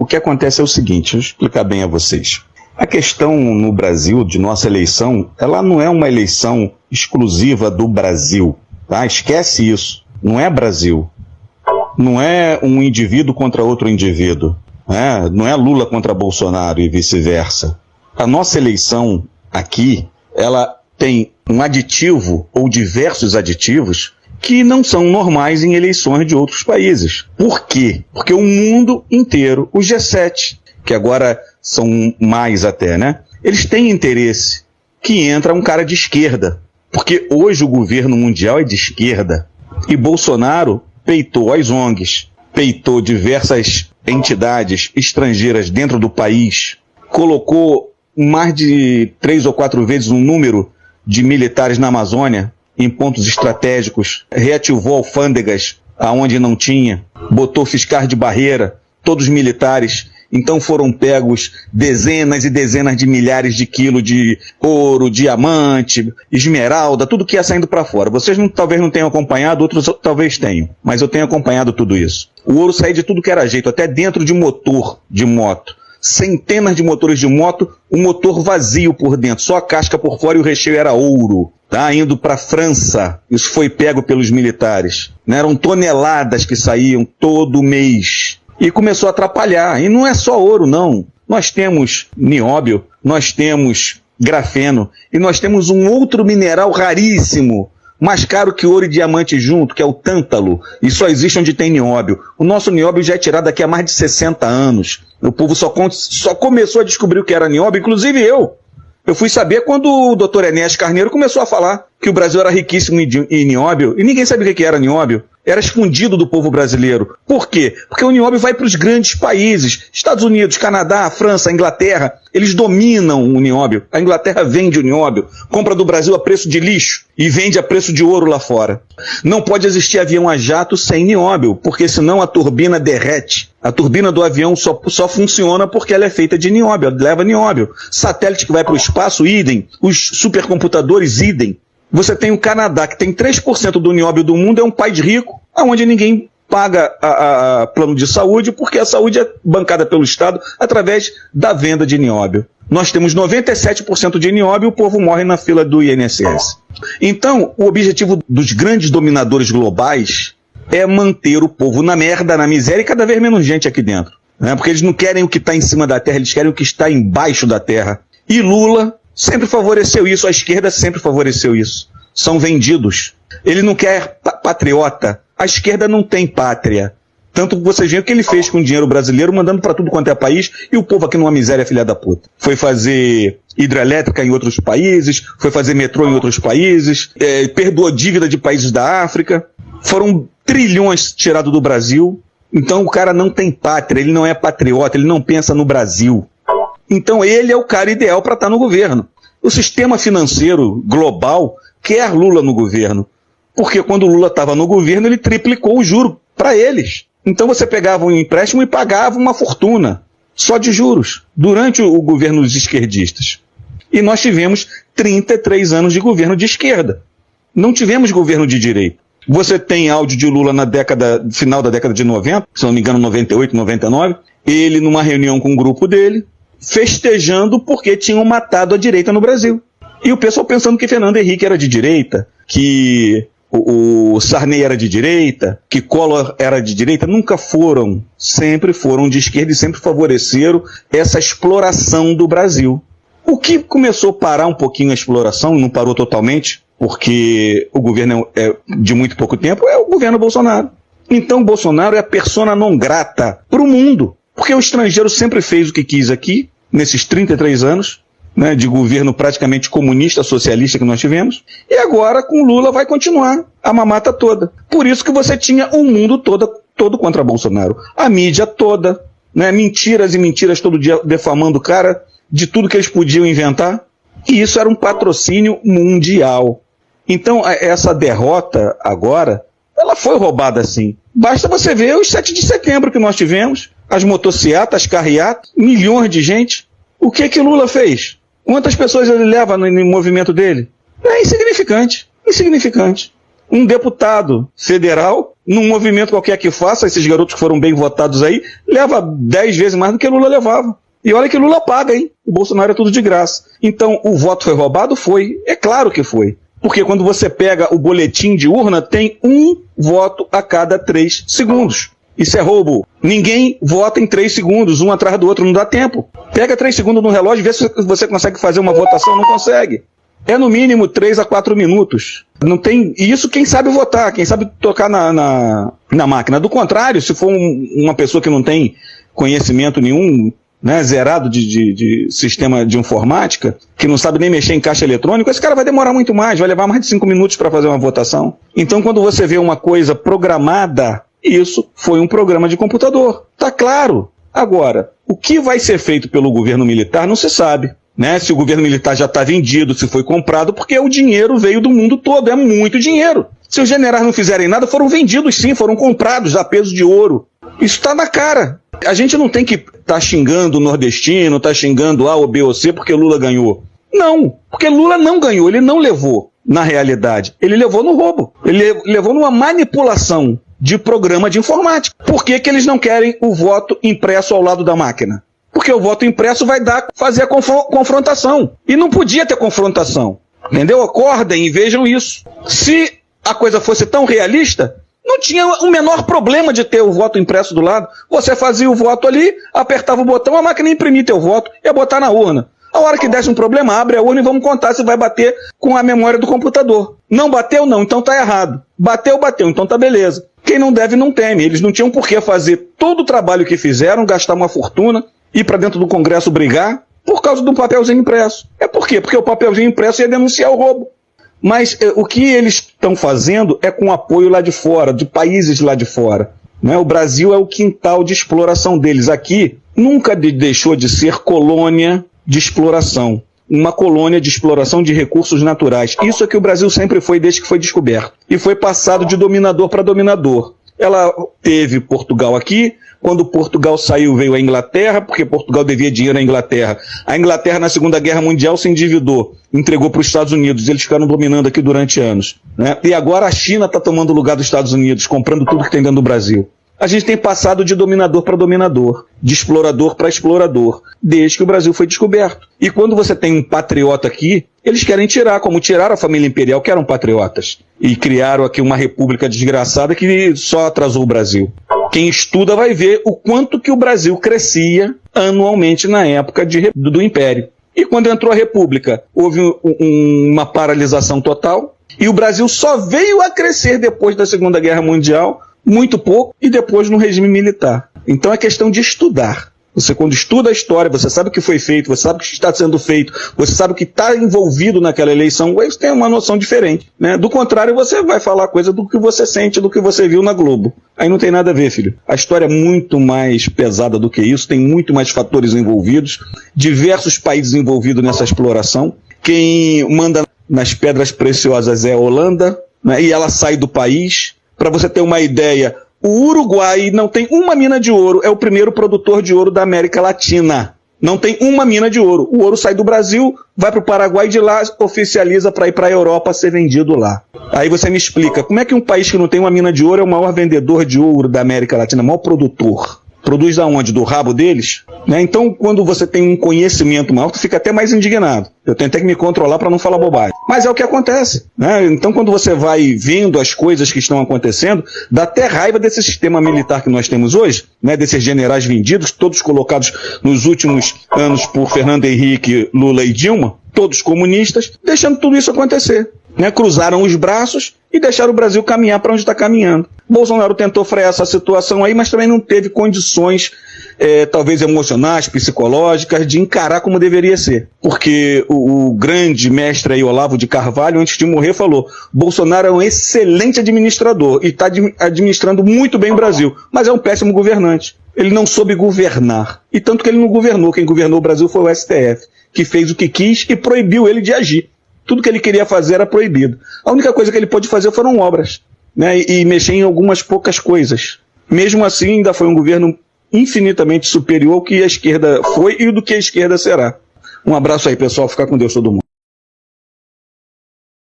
O que acontece é o seguinte, deixa eu explicar bem a vocês. A questão no Brasil, de nossa eleição, ela não é uma eleição exclusiva do Brasil, tá? Esquece isso. Não é Brasil. Não é um indivíduo contra outro indivíduo. Né? Não é Lula contra Bolsonaro e vice-versa. A nossa eleição aqui, ela tem um aditivo ou diversos aditivos que não são normais em eleições de outros países. Por quê? Porque o mundo inteiro, o G7, que agora são mais até, né? Eles têm interesse que entra um cara de esquerda. Porque hoje o governo mundial é de esquerda. E Bolsonaro peitou as ONGs, peitou diversas entidades estrangeiras dentro do país, colocou mais de 3 ou 4 vezes o número de militares na Amazônia, em pontos estratégicos, reativou alfândegas aonde não tinha, botou fiscais de barreira, todos militares. Então foram pegos dezenas e dezenas de milhares de quilos de ouro, diamante, esmeralda, tudo que ia saindo para fora. Vocês talvez não tenham acompanhado, outros talvez tenham, mas eu tenho acompanhado tudo isso. O ouro saía de tudo que era jeito, até dentro de motor de moto. Centenas de motores de moto, um motor vazio por dentro, só a casca por fora e o recheio era ouro. Tá, indo para a França, isso foi pego pelos militares. Né? Eram toneladas que saíam todo mês. E começou a atrapalhar. E não é só ouro, não. Nós temos nióbio, nós temos grafeno, e nós temos um outro mineral raríssimo, mais caro que ouro e diamante junto, que é o tântalo, e só existe onde tem nióbio. O nosso nióbio já é tirado daqui a mais de 60 anos. O povo só começou a descobrir o que era nióbio, inclusive eu. Eu fui saber quando o Dr. Enéas Carneiro começou a falar que o Brasil era riquíssimo em nióbio, e ninguém sabia o que era nióbio. Era escondido do povo brasileiro. Por quê? Porque o nióbio vai para os grandes países, Estados Unidos, Canadá, França, Inglaterra, eles dominam o nióbio. A Inglaterra vende o nióbio, compra do Brasil a preço de lixo e vende a preço de ouro lá fora. Não pode existir avião a jato sem nióbio, porque senão a turbina derrete. A turbina do avião só funciona porque ela é feita de nióbio, ela leva nióbio. Satélite que vai para o espaço, idem. Os supercomputadores, idem. Você tem o Canadá, que tem 3% do nióbio do mundo, é um país rico, onde ninguém paga a plano de saúde, porque a saúde é bancada pelo Estado através da venda de nióbio. Nós temos 97% de nióbio e o povo morre na fila do INSS. Então, o objetivo dos grandes dominadores globais é manter o povo na merda, na miséria e cada vez menos gente aqui dentro. Né? Porque eles não querem o que está em cima da terra, eles querem o que está embaixo da terra. E Lula sempre favoreceu isso, a esquerda sempre favoreceu isso. São vendidos. Ele não quer patriota. A esquerda não tem pátria. Tanto que vocês veem o que ele fez com o dinheiro brasileiro, mandando para tudo quanto é país, e o povo aqui numa miséria filha da puta. Foi fazer hidrelétrica em outros países, foi fazer metrô em outros países, perdoou dívida de países da África. Foram trilhões tirados do Brasil. Então o cara não tem pátria, ele não é patriota, ele não pensa no Brasil. Então ele é o cara ideal para estar no governo. O sistema financeiro global quer Lula no governo. Porque quando Lula estava no governo, ele triplicou o juro para eles. Então você pegava um empréstimo e pagava uma fortuna, só de juros, durante o governo dos esquerdistas. E nós tivemos 33 anos de governo de esquerda. Não tivemos governo de direita. Você tem áudio de Lula na final da década de 90, se não me engano 98, 99, ele numa reunião com um grupo dele, festejando porque tinham matado a direita no Brasil. E o pessoal pensando que Fernando Henrique era de direita, que o Sarney era de direita, que Collor era de direita. Nunca foram, sempre foram de esquerda e sempre favoreceram essa exploração do Brasil. O que começou a parar um pouquinho a exploração, não parou totalmente, porque o governo é de muito pouco tempo, é o governo Bolsonaro. Então Bolsonaro é a persona non grata para o mundo, porque o estrangeiro sempre fez o que quis aqui, nesses 33 anos, né, de governo praticamente comunista, socialista que nós tivemos, e agora com Lula vai continuar a mamata toda. Por isso que você tinha o mundo todo contra Bolsonaro. A mídia toda, né, mentiras e mentiras todo dia defamando o cara de tudo que eles podiam inventar, e isso era um patrocínio mundial. Então essa derrota agora, ela foi roubada sim. Basta você ver os 7 de setembro que nós tivemos, as motocicletas, as carreatas, milhões de gente. O que Lula fez? Quantas pessoas ele leva no movimento dele? É insignificante, insignificante. Um deputado federal num movimento qualquer que faça, esses garotos que foram bem votados aí, leva 10 vezes mais do que Lula levava. E olha que Lula paga, hein? O Bolsonaro é tudo de graça. Então, o voto foi roubado? Foi. É claro que foi. Porque quando você pega o boletim de urna, tem um voto a cada 3 segundos. Isso é roubo. Ninguém vota em 3 segundos, um atrás do outro, não dá tempo. Pega 3 segundos no relógio e vê se você consegue fazer uma votação, não consegue. É no mínimo 3 a 4 minutos. Não tem. E isso quem sabe votar, quem sabe tocar na máquina. Do contrário, se for uma pessoa que não tem conhecimento nenhum, né, zerado de sistema de informática, que não sabe nem mexer em caixa eletrônico, esse cara vai demorar muito mais, vai levar mais de 5 minutos para fazer uma votação. Então, quando você vê uma coisa programada, isso foi um programa de computador. Tá claro. Agora, o que vai ser feito pelo governo militar não se sabe. Né? Se o governo militar já está vendido, se foi comprado, porque o dinheiro veio do mundo todo, é muito dinheiro. Se os generais não fizerem nada, foram vendidos sim, foram comprados a peso de ouro. Isso está na cara. A gente não tem que estar xingando o nordestino, estar xingando A ou B ou C porque Lula ganhou. Não, porque Lula não ganhou, ele não levou na realidade. Ele levou no roubo, ele levou numa manipulação de programa de informática. Por que eles não querem o voto impresso ao lado da máquina? Porque o voto impresso vai fazer a confrontação. E não podia ter confrontação. Entendeu? Acordem e vejam isso. Se a coisa fosse tão realista, não tinha o menor problema de ter o voto impresso do lado. Você fazia o voto ali, apertava o botão, a máquina ia imprimir teu voto e ia botar na urna. A hora que desse um problema, abre a urna e vamos contar se vai bater com a memória do computador. Não bateu, não, então tá errado. Bateu, então tá beleza. Quem não deve, não teme. Eles não tinham por que fazer todo o trabalho que fizeram, gastar uma fortuna, ir para dentro do Congresso brigar, por causa do papelzinho impresso. É por quê? Porque o papelzinho impresso ia denunciar o roubo. Mas o que eles estão fazendo é com apoio lá de fora, de países lá de fora. Né? O Brasil é o quintal de exploração deles. Aqui nunca deixou de ser colônia de exploração. Uma colônia de exploração de recursos naturais. Isso é que o Brasil sempre foi desde que foi descoberto. E foi passado de dominador para dominador. Ela teve Portugal aqui. Quando Portugal saiu, veio a Inglaterra, porque Portugal devia dinheiro à Inglaterra. A Inglaterra, na Segunda Guerra Mundial, se endividou, entregou para os Estados Unidos. Eles ficaram dominando aqui durante anos. Né? E agora a China está tomando o lugar dos Estados Unidos, comprando tudo que tem dentro do Brasil. A gente tem passado de dominador para dominador, de explorador para explorador, desde que o Brasil foi descoberto. E quando você tem um patriota aqui, eles querem tirar, como tiraram a família imperial, que eram patriotas. E criaram aqui uma república desgraçada que só atrasou o Brasil. Quem estuda vai ver o quanto que o Brasil crescia anualmente na época do Império. E quando entrou a República, houve uma paralisação total. E o Brasil só veio a crescer depois da Segunda Guerra Mundial, muito pouco, e depois no regime militar. Então é questão de estudar. Você, quando estuda a história, você sabe o que foi feito, você sabe o que está sendo feito, você sabe o que está envolvido naquela eleição, você tem uma noção diferente. Né? Do contrário, você vai falar coisa do que você sente, do que você viu na Globo. Aí não tem nada a ver, filho. A história é muito mais pesada do que isso, tem muito mais fatores envolvidos, diversos países envolvidos nessa exploração. Quem manda nas pedras preciosas é a Holanda, né? E ela sai do país. Para você ter uma ideia, o Uruguai não tem uma mina de ouro, é o primeiro produtor de ouro da América Latina. Não tem uma mina de ouro. O ouro sai do Brasil, vai para o Paraguai e de lá oficializa para ir para a Europa ser vendido lá. Aí você me explica, como é que um país que não tem uma mina de ouro é o maior vendedor de ouro da América Latina, o maior produtor? Produz da onde? Do rabo deles? Né? Então, quando você tem um conhecimento maior, tu fica até mais indignado. Eu tenho até que me controlar para não falar bobagem. Mas é o que acontece. Né? Então, quando você vai vendo as coisas que estão acontecendo, dá até raiva desse sistema militar que nós temos hoje, né? Desses generais vendidos, todos colocados nos últimos anos por Fernando Henrique, Lula e Dilma, todos comunistas, deixando tudo isso acontecer. Né? Cruzaram os braços e deixaram o Brasil caminhar para onde está caminhando. Bolsonaro tentou frear essa situação aí, mas também não teve condições, talvez emocionais, psicológicas, de encarar como deveria ser. Porque o grande mestre aí, Olavo de Carvalho, antes de morrer, falou: Bolsonaro é um excelente administrador e está administrando muito bem o Brasil, mas é um péssimo governante. Ele não soube governar. E tanto que ele não governou. Quem governou o Brasil foi o STF, que fez o que quis e proibiu ele de agir. Tudo que ele queria fazer era proibido. A única coisa que ele pôde fazer foram obras, né? E mexer em algumas poucas coisas. Mesmo assim, ainda foi um governo infinitamente superior ao que a esquerda foi e do que a esquerda será. Um abraço aí, pessoal. Fica com Deus todo mundo.